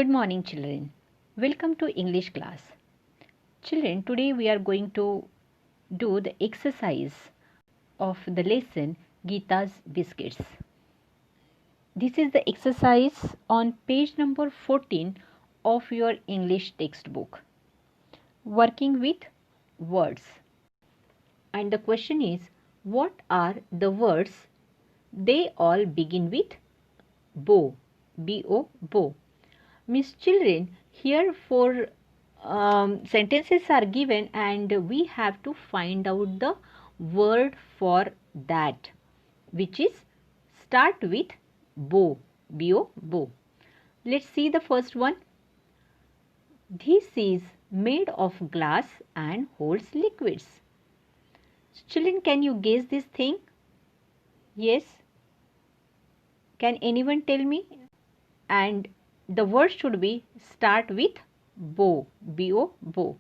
Good morning, children. Welcome to English class. Children, today we are going to do the exercise of the lesson Gita's Biscuits. This is the exercise on page number 14 of your English textbook. Working with words. And the question is, what are the words? They all begin with bo, B-O, bo. Miss children, here four sentences are given and we have to find out the word for that, which is start with bo, B-O, bo. Let's see the first one. This is made of glass and holds liquids. Children, can you guess this thing? Yes? Can anyone tell me? And the word should be start with bo, B-O, bo.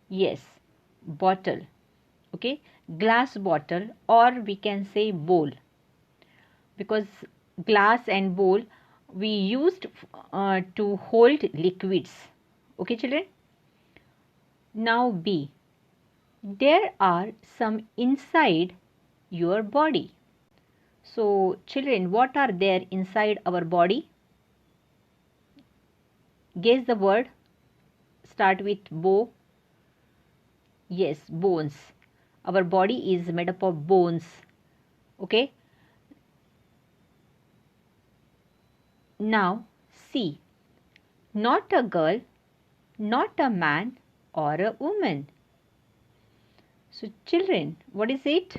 Yes, bottle. Okay, glass bottle, or we can say bowl, because glass and bowl we used to hold liquids. Okay, children. Now B. There are some inside your body. So children, what are there inside our body? Guess the word. Start with bo. Yes, bones. Our body is made up of bones. Okay. Now C. Not a girl, not a man or a woman. So children, what is it?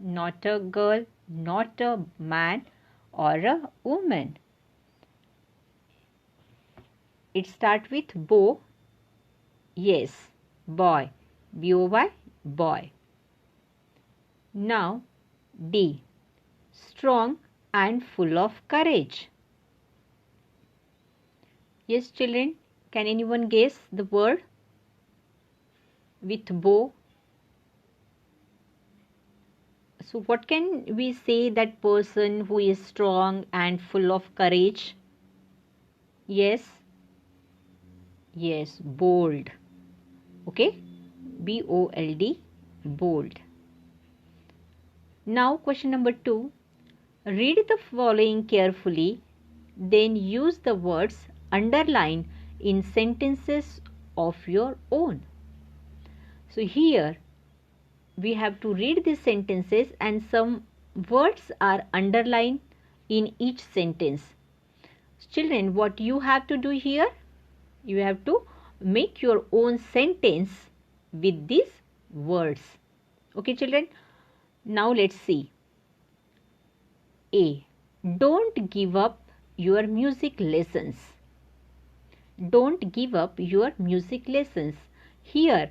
Not a girl, not a man or a woman. It starts with bo. Yes, boy. B-O-Y, boy. Now D. Strong and full of courage. Yes, children, can anyone guess the word with bo? So what can we say that person who is strong and full of courage? Yes. Yes, bold. Okay, B-O-L-D, bold. Now question number 2. Read the following carefully, then use the words underline in sentences of your own. So here we have to read these sentences and some words are underlined in each sentence. Children, what you have to do here? You have to make your own sentence with these words. Okay, children. Now let's see. A. Don't give up your music lessons. Don't give up your music lessons. Here,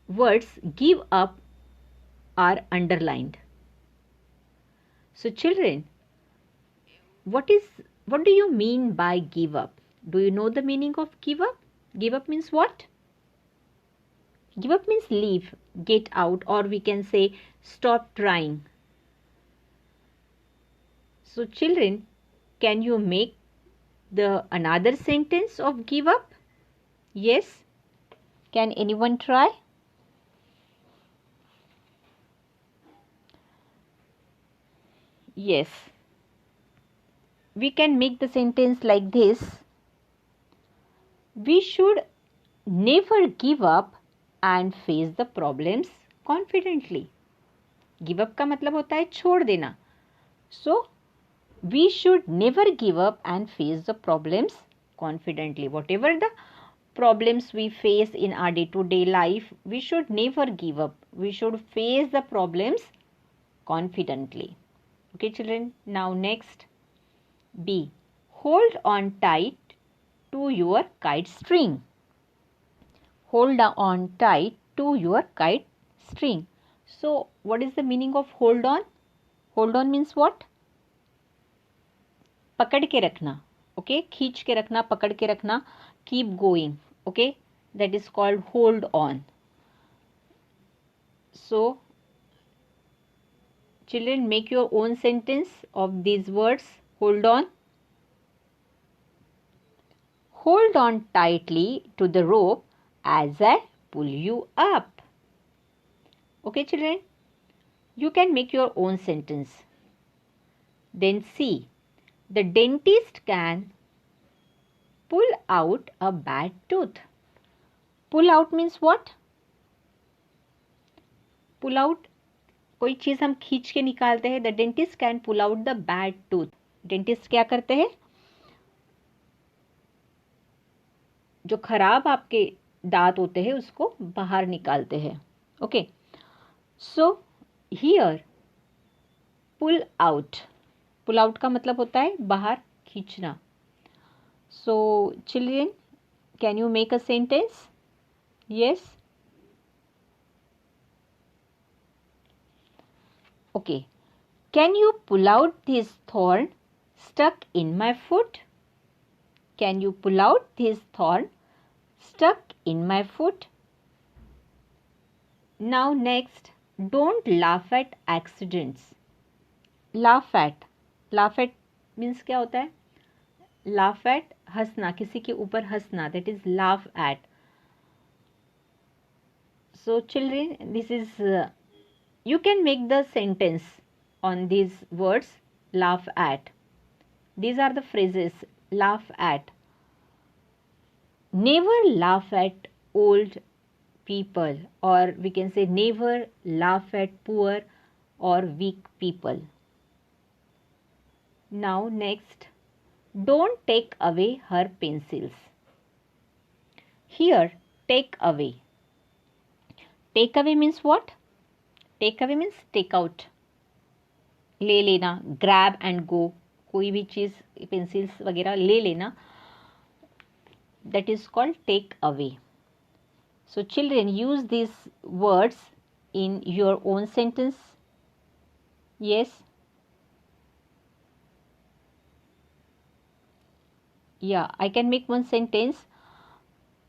words give up are underlined. So children, what do you mean by give up? Do you know the meaning of give up? Give up means what? Give up means leave, get out, or we can say stop trying. So children, can you make the another sentence of give up? Yes? Can anyone try? Yes. We can make the sentence like this. We should never give up and face the problems confidently. Give up का मतलब होता है छोड़ देना. So, we should never give up and face the problems confidently. Whatever the problems we face in our day-to-day life, we should never give up. We should face the problems confidently. Okay, children. Now next. B. Hold on tight to your kite string. Hold on tight to your kite string. So, what is the meaning of hold on? Hold on means what? पकड़ के रखना. Okay, खींच के रखना, पकड़ के रखना. Keep going. Okay, that is called hold on. So, children, make your own sentence of these words. Hold on. Hold on tightly to the rope as I pull you up. Okay, children? You can make your own sentence. Then see, the dentist can pull out a bad tooth. Pull out means what? Pull out कोई चीज़ हम खींच के निकालते हैं. The dentist can pull out the bad tooth. Dentist क्या करते हैं? जो खराब आपके दांत होते हैं उसको बाहर निकालते हैं. Okay, so here pull out. Pull out का मतलब होता है बाहर खींचना. So children, can you make a sentence? Yes. Okay. Can you pull out this thorn stuck in my foot? Can you pull out this thorn stuck in my foot? Now next, don't laugh at accidents. Laugh at. Laugh at means क्या होता है? Laugh at हंसना, किसी के ऊपर हंसना. That is laugh at. So children, this is you can make the sentence on these words. Laugh at. These are the phrases. Laugh at. Never laugh at old people, or we can say never laugh at poor or weak people. Now next, don't take away her pencils. Here, take away. Take away means what? Take away means take out. ले लेना, grab and go. कोई भी चीज़ pencils वगैरह ले लेना. That is called take away. So children, use these words in your own sentence. Yes. Yeah, I can make one sentence.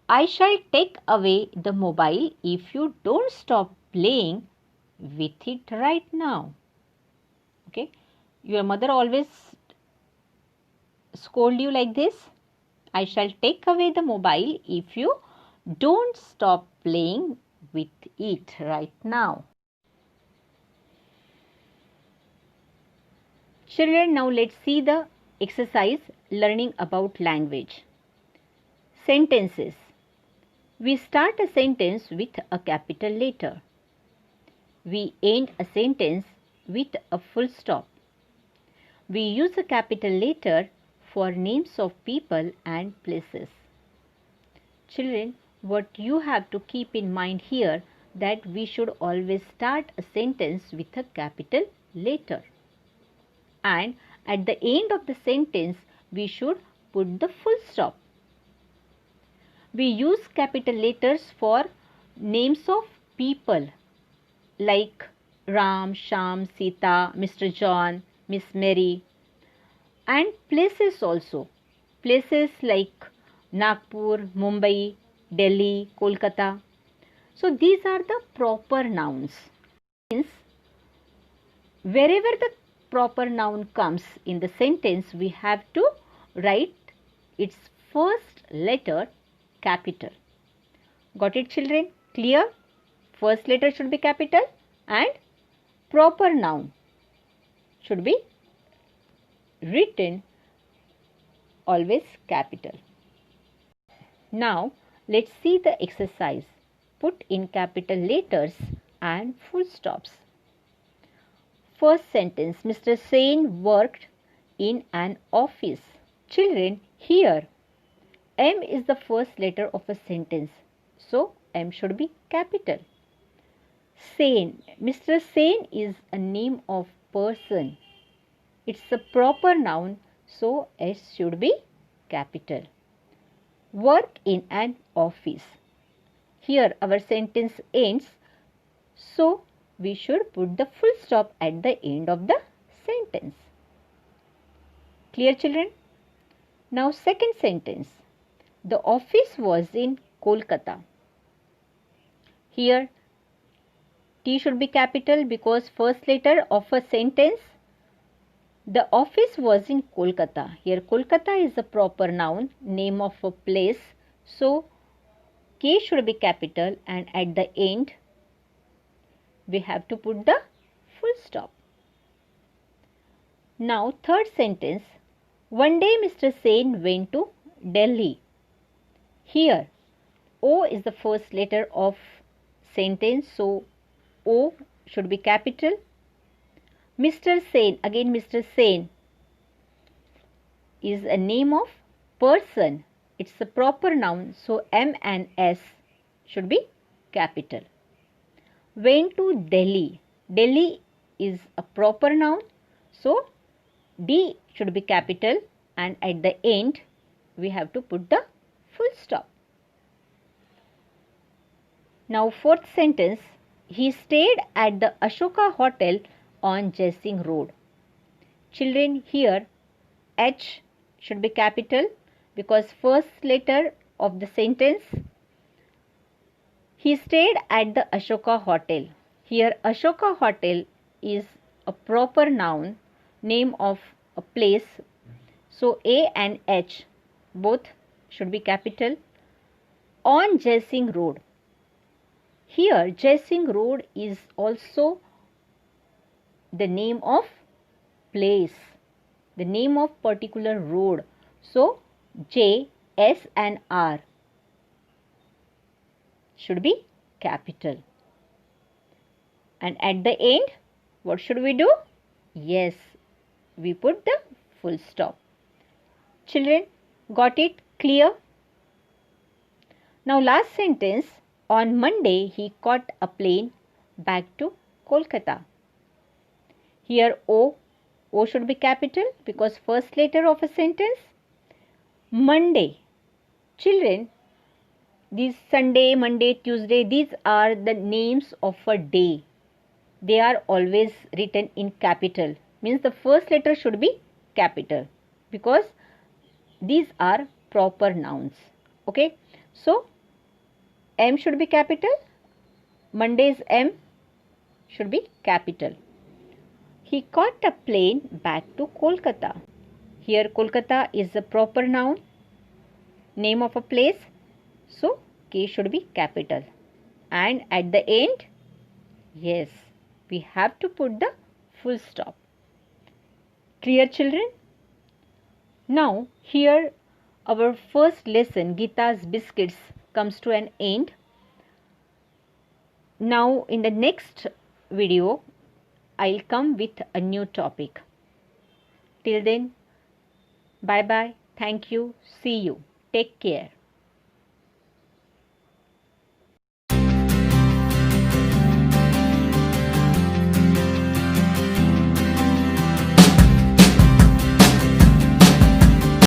I shall take away the mobile if you don't stop playing with it right now. Okay. Your mother always scold you like this. I shall take away the mobile if you don't stop playing with it right now. Children, now let's see the exercise learning about language. Sentences. We start a sentence with a capital letter. We end a sentence with a full stop. We use a capital letter for names of people and places. Children, what you have to keep in mind here that we should always start a sentence with a capital letter. And at the end of the sentence, we should put the full stop. We use capital letters for names of people like Ram, Sham, Sita, Mr. John, Miss Mary, and places also. Places like Nagpur, Mumbai, Delhi, Kolkata. So these are the proper nouns. Means wherever the proper noun comes in the sentence, we have to write its first letter capital. Got it, children? Clear? First letter should be capital and proper noun should be written always capital. Now let's see the exercise. Put in capital letters and full stops. First sentence, Mr. Sen worked in an office. Children, here M is the first letter of a sentence, so M should be capital. Sen, Mr. Sen is a name of person. It's a proper noun, so S should be capital. Work in an office. Here our sentence ends, so we should put the full stop at the end of the sentence. Clear, children? Now second sentence. The office was in Kolkata. Here T should be capital because first letter of a sentence The office was in Kolkata. Here Kolkata is a proper noun, name of a place. So K should be capital and at the end we have to put the full stop. Now third sentence. One day Mr. Sen went to Delhi. Here O is the first letter of sentence, so O should be capital. Mr. Sen, again Mr. Sen is a name of person. It's a proper noun, so M and S should be capital. Went to Delhi. Delhi is a proper noun, so D should be capital and at the end we have to put the full stop. Now fourth sentence, he stayed at the Ashoka Hotel on Jai Singh Road. Children, here H should be capital because first letter of the sentence. He stayed at the Ashoka Hotel. Here Ashoka Hotel is a proper noun, name of a place. So A and H both should be capital. On Jai Singh Road. Here Jai Singh Road is also the name of place, the name of particular road. So J, S and R should be capital. And at the end, what should we do? Yes, we put the full stop. Children, got it clear? Now last sentence, on Monday he caught a plane back to Kolkata. Here O should be capital because first letter of a sentence. Monday. Children, these Sunday, Monday, Tuesday, these are the names of a day. They are always written in capital. Means the first letter should be capital because these are proper nouns. Okay. So M should be capital. Monday's M should be capital. He caught a plane back to Kolkata. Here Kolkata is a proper noun, name of a place. So K should be capital. And at the end, yes, we have to put the full stop. Clear, children? Now here our first lesson, Gita's Biscuits, comes to an end. Now in the next video, I'll come with a new topic. Till then, bye bye. Thank you. See you. Take care.